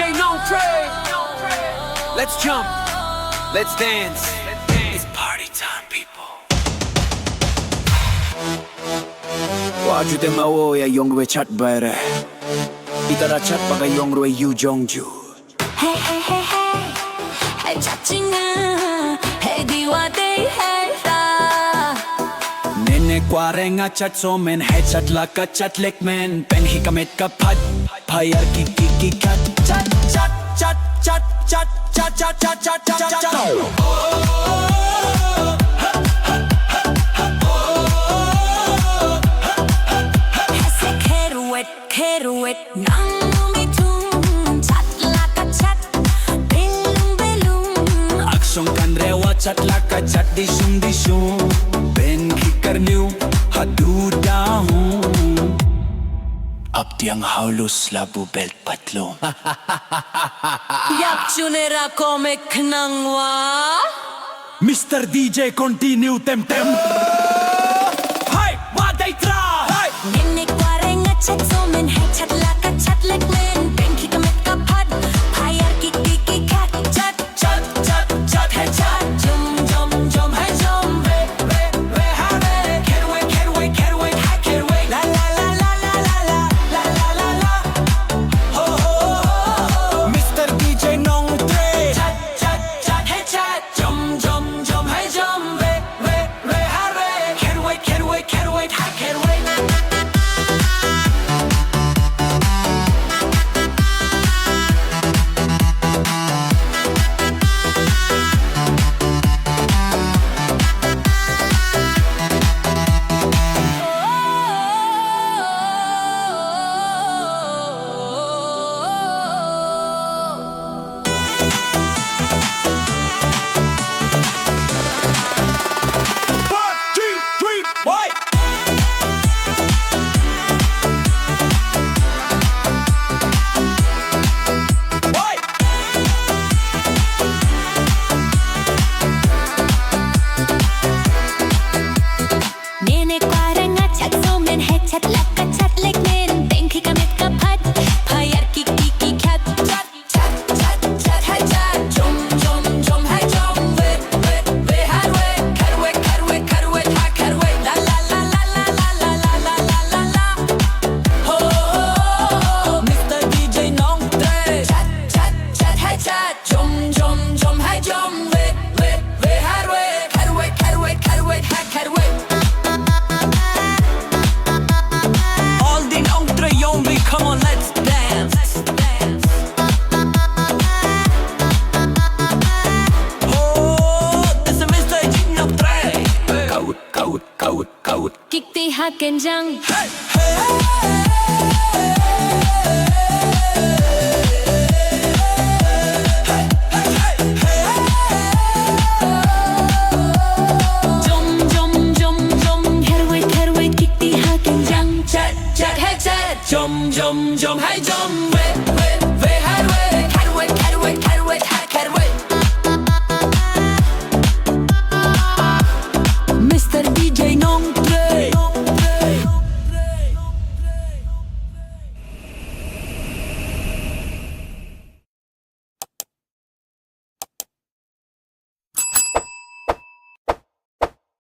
DJ Nongtrai. Let's jump, let's dance. It's party time, people. 와주대 마오야 Yong chat bare. 이따라 chat 바가 Yong 유 정주. Hey hey hey hey, 짜증나. Hey diwa day hey da. Nene kwarenga chat somen hai chat laka chat lekmen pen hi kamet ka phat phayar ki kat chat chat chat chat chat chat chat chat chat chat chat Keruet nang umitun chat laka chat belung aksong kan rewa chat laka chat disum pen hi karniu hadu dahu ab tiang haulus labu belt patlom 약준해라 꼬맥 nangwa Mr. DJ continue tem Hai wadai tra hai Nene kwarenga chat somen hai chat laka chat lekmen benki kamet kapat phayar ki kat chat chat chat chat hai chat jom hai jom we ha re can't wait I can't wait la la la la la la la la la la ho ho ho Mr. DJ Nongtrai chat chat chat hai chat jom hai jom we ha re can't wait I can't wait Nene kwarenga chat somen hai chat laka chat lekmen benki kamet kapat phayar ki kat chat chat chat chat hai chat jom hai jom we ha we can't wait la la la la la la la la la la la ho Mr. DJ Nongtrai chat chat chat hai chat jom hai jom we ha we can't wait All the Nongtrai Yong, come on, let's dance. Oh, this is Mr. DJ Nongtrai. Kaut. kikti hakenjang jom herwait kikti hakenjang chat hai chat Jom hai jom we